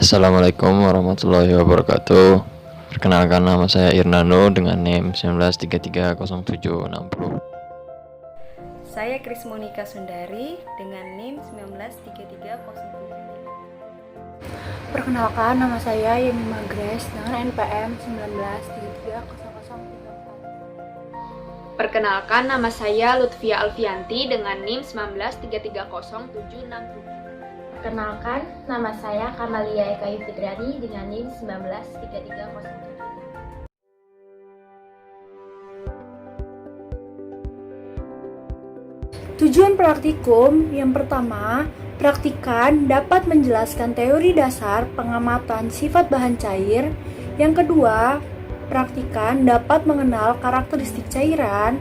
Assalamualaikum warahmatullahi wabarakatuh. Perkenalkan, nama saya Irnano dengan NIM 19330760. Saya Kris Monika Sundari dengan NIM 193307. Perkenalkan, nama saya Yemima Grace dengan NPM 19330034. Perkenalkan, nama saya Lutfia Alfianti dengan NIM 19330767. Perkenalkan, nama saya Kamalia Eka Fitriani dengan NIM 193307. Tujuan praktikum yang pertama, praktikan dapat menjelaskan teori dasar pengamatan sifat bahan cair. Yang kedua, praktikan dapat mengenal karakteristik cairan.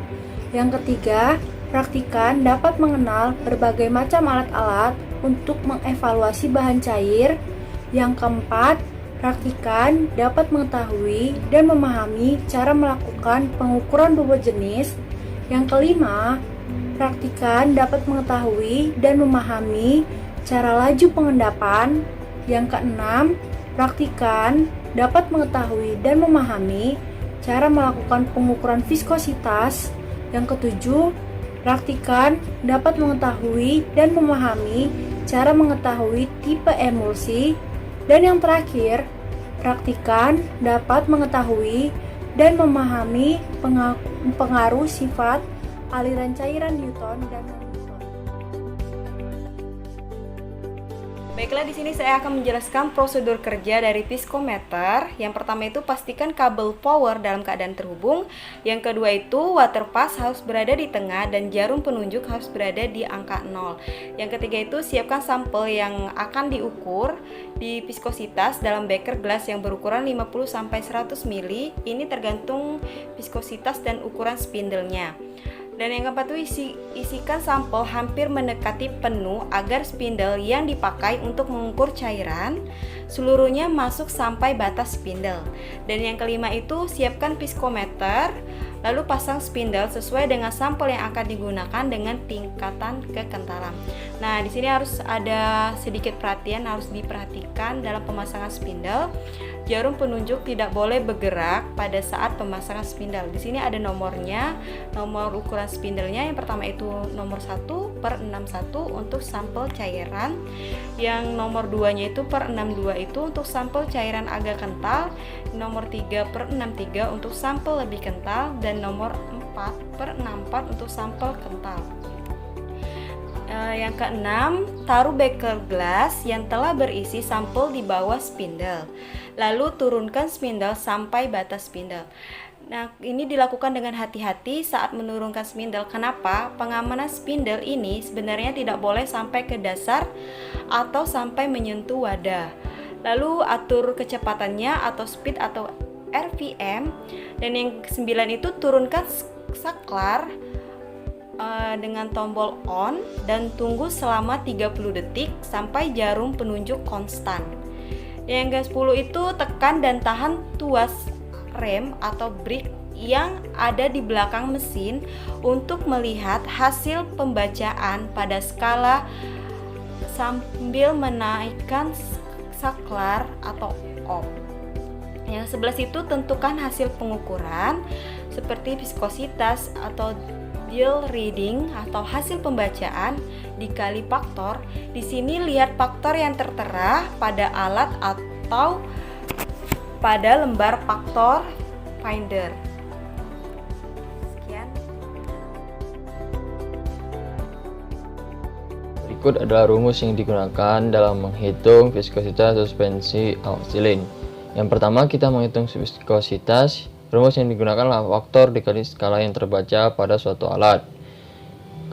Yang ketiga, praktikan dapat mengenal berbagai macam alat-alat untuk mengevaluasi bahan cair. Yang keempat, praktikan dapat mengetahui dan memahami cara melakukan pengukuran bobot jenis. Yang kelima, praktikan dapat mengetahui dan memahami cara laju pengendapan. Yang keenam, praktikan dapat mengetahui dan memahami cara melakukan pengukuran viskositas. Yang ketujuh, praktikan dapat mengetahui dan memahami cara mengetahui tipe emulsi. Dan yang terakhir, praktikan dapat mengetahui dan memahami pengaruh sifat aliran cairan Newton dan non-Newton. Baiklah, di sini saya akan menjelaskan prosedur kerja dari piskometer. Yang pertama itu pastikan kabel power dalam keadaan terhubung. Yang kedua itu water pass harus berada di tengah dan jarum penunjuk harus berada di angka 0. Yang ketiga itu siapkan sampel yang akan diukur di viskositas dalam beker gelas yang berukuran 50-100 ml. Ini tergantung viskositas dan ukuran spindle-nya. Dan yang keempat itu isikan sampel hampir mendekati penuh agar spindle yang dipakai untuk mengukur cairan seluruhnya masuk sampai batas spindle. Dan yang kelima itu siapkan piskometer, lalu pasang spindle sesuai dengan sampel yang akan digunakan dengan tingkatan kekentalan. Nah, di sini harus ada sedikit perhatian, harus diperhatikan dalam pemasangan spindle. Jarum penunjuk tidak boleh bergerak pada saat pemasangan spindle. Di sini ada nomornya, nomor ukuran spindlenya. Yang pertama itu nomor 1/61 untuk sampel cairan. Yang nomor 2-nya itu per 62 itu untuk sampel cairan agak kental. Nomor 3/63 untuk sampel lebih kental. Dan nomor 4/64 untuk sampel kental. Yang keenam, taruh beker gelas yang telah berisi sampel di bawah spindle. Lalu turunkan spindle sampai batas spindle. Nah, ini dilakukan dengan hati-hati saat menurunkan spindle. Kenapa? Pengamanan spindle ini sebenarnya tidak boleh sampai ke dasar atau sampai menyentuh wadah. Lalu atur kecepatannya atau speed atau RPM. Dan yang ke-9 itu turunkan saklar dengan tombol on dan tunggu selama 30 detik sampai jarum penunjuk konstan. Yang ke-10 itu tekan dan tahan tuas rem atau brake yang ada di belakang mesin untuk melihat hasil pembacaan pada skala sambil menaikkan saklar atau off. Yang 11 itu tentukan hasil pengukuran seperti viskositas atau yield reading atau hasil pembacaan dikali faktor. Di sini lihat faktor yang tertera pada alat atau pada lembar faktor finder. Sekian. Berikut adalah rumus yang digunakan dalam menghitung viskositas suspensi auxiliary. Yang pertama, kita menghitung viskositas. Rumus yang digunakan adalah faktor dikali skala yang terbaca pada suatu alat.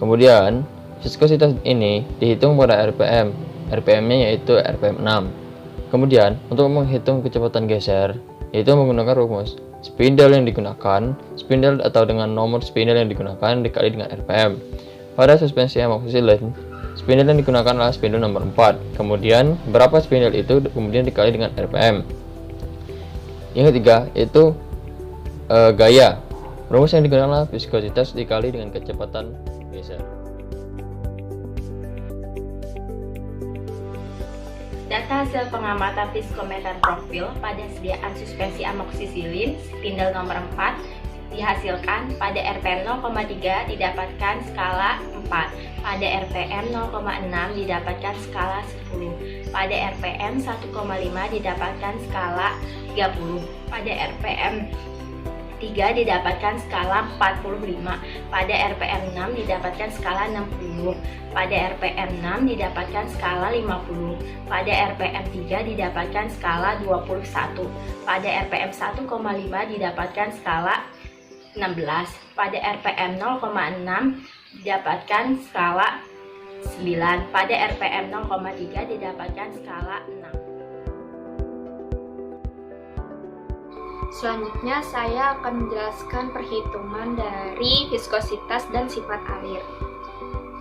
Kemudian, viskositas ini dihitung pada RPM. RPM-nya yaitu RPM 6. Kemudian, untuk menghitung kecepatan geser, yaitu menggunakan rumus spindle yang digunakan, spindle atau dengan nomor spindle yang digunakan dikali dengan RPM. Pada suspensi amoxicillin, spindle yang digunakan adalah spindle nomor 4. Kemudian, berapa spindle itu kemudian dikali dengan RPM. Yang ketiga, yaitu gaya. Rumus yang digunakan adalah viskositas dikali dengan kecepatan geser. Data hasil pengamatan viskometer profil pada sediaan suspensi amoksisilin spindle nomor 4 dihasilkan pada RPM 0,3 didapatkan skala 4, pada RPM 0,6 didapatkan skala 10, pada RPM 1,5 didapatkan skala 30, pada RPM 3 didapatkan skala 45, pada RPM 6 didapatkan skala 60, pada RPM 6 didapatkan skala 50, pada RPM 3 didapatkan skala 21, pada RPM 1,5 didapatkan skala 16, pada RPM 0,6 didapatkan skala 9, pada RPM 0,3 didapatkan skala 6. Selanjutnya saya akan menjelaskan perhitungan dari viskositas dan sifat alir.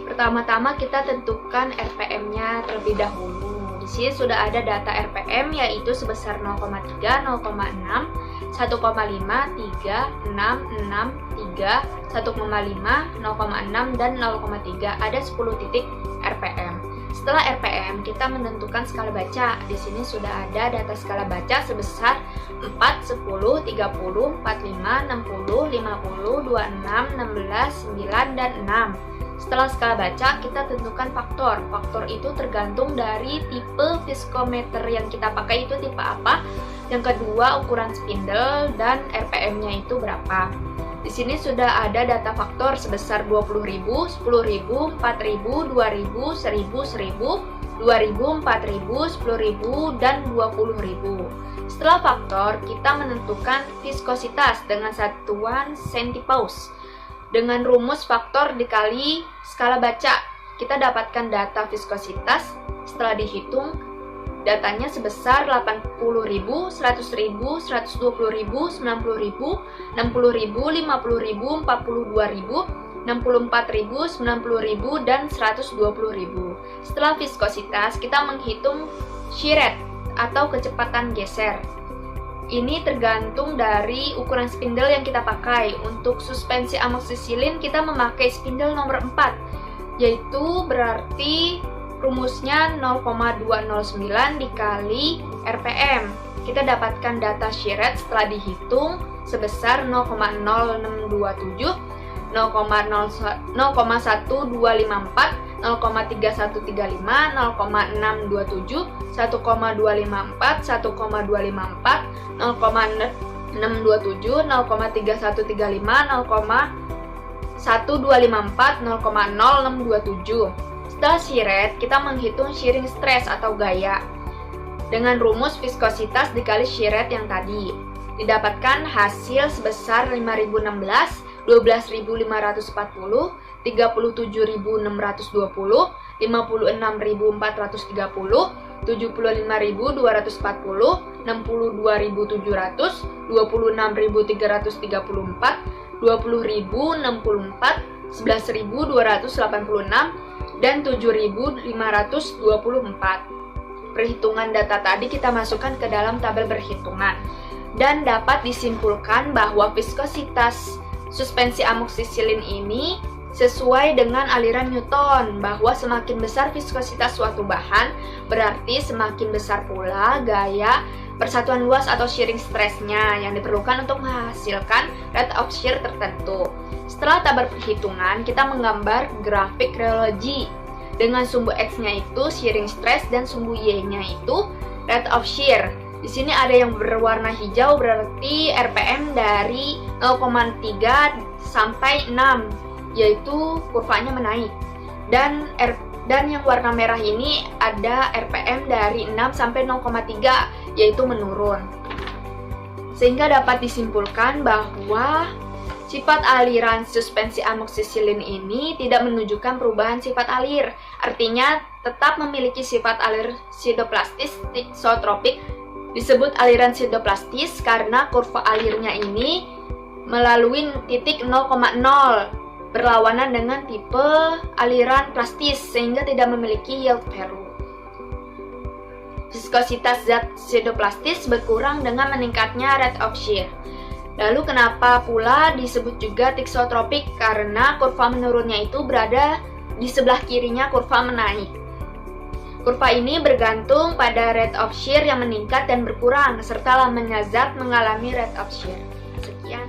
Pertama-tama kita tentukan RPM-nya terlebih dahulu. Di sini sudah ada data RPM yaitu sebesar 0,3, 0,6, 1,5, 3, 6, 6, 3, 1,5, 0,6, dan 0,3. Ada 10 titik RPM. Setelah RPM, kita menentukan skala baca. Di sini sudah ada data skala baca sebesar 4, 10, 30, 45, 60, 50, 26, 16, 9, dan 6. Setelah skala baca, kita tentukan faktor. Faktor itu tergantung dari tipe viskometer yang kita pakai itu tipe apa. Yang kedua, ukuran spindle dan RPM-nya itu berapa. Di sini sudah ada data faktor sebesar 20.000, 10.000, 4.000, 2.000, 1.000, 1.000, 2.000, 4.000, 10.000, dan 20.000. Setelah faktor, kita menentukan viskositas dengan satuan centipaus. Dengan rumus faktor dikali skala baca, kita dapatkan data viskositas. Setelah dihitung, datanya sebesar 80.000, 100.000, 120.000, 90.000, 60.000, 50.000, 42.000, 64.000, 90.000, dan 120.000. Setelah viskositas, kita menghitung shear rate atau kecepatan geser. Ini tergantung dari ukuran spindle yang kita pakai. Untuk suspensi amoksisilin kita memakai spindle nomor 4, yaitu berarti rumusnya 0,209 dikali RPM. Kita dapatkan data shear rate setelah dihitung sebesar 0,0627, 0,1254, 0,3135, 0,3135, 0,627, 1,254, 1,254, 0,627, 0,3135, 0,1254, 0,0627. Setelah shear rate, kita menghitung shearing stress atau gaya. Dengan rumus viskositas dikali shear rate yang tadi, didapatkan hasil sebesar 5.016, 12.540, 37.620, 56.430, 75.240, 62.700, 26.334, 20.064, 11.286, dan 7.524. Perhitungan data tadi kita masukkan ke dalam tabel perhitungan dan dapat disimpulkan bahwa viskositas suspensi amoksisilin ini sesuai dengan aliran Newton, bahwa semakin besar viskositas suatu bahan berarti semakin besar pula gaya persatuan luas atau shearing stress-nya yang diperlukan untuk menghasilkan rate of shear tertentu. Setelah tabel perhitungan, kita menggambar grafik rheology. Dengan sumbu X-nya itu shearing stress dan sumbu Y-nya itu rate of shear. Di sini ada yang berwarna hijau berarti RPM dari 0,3 sampai 6, yaitu kurvanya menaik. Dan yang warna merah ini ada RPM dari 6 sampai 0,3, yaitu menurun. Sehingga dapat disimpulkan bahwa sifat aliran suspensi amoksisilin ini tidak menunjukkan perubahan sifat alir. Artinya tetap memiliki sifat alir pseudoplastis thixotropik. Disebut aliran pseudoplastis karena kurva alirnya ini melalui titik 0,0 berlawanan dengan tipe aliran plastis sehingga tidak memiliki yield value. Viskositas zat pseudoplastis berkurang dengan meningkatnya rate of shear. Lalu kenapa pula disebut juga thixotropik? Karena kurva menurunnya itu berada di sebelah kirinya kurva menaik. Kurva ini bergantung pada rate of shear yang meningkat dan berkurang, serta lamanya zat mengalami rate of shear. Sekian.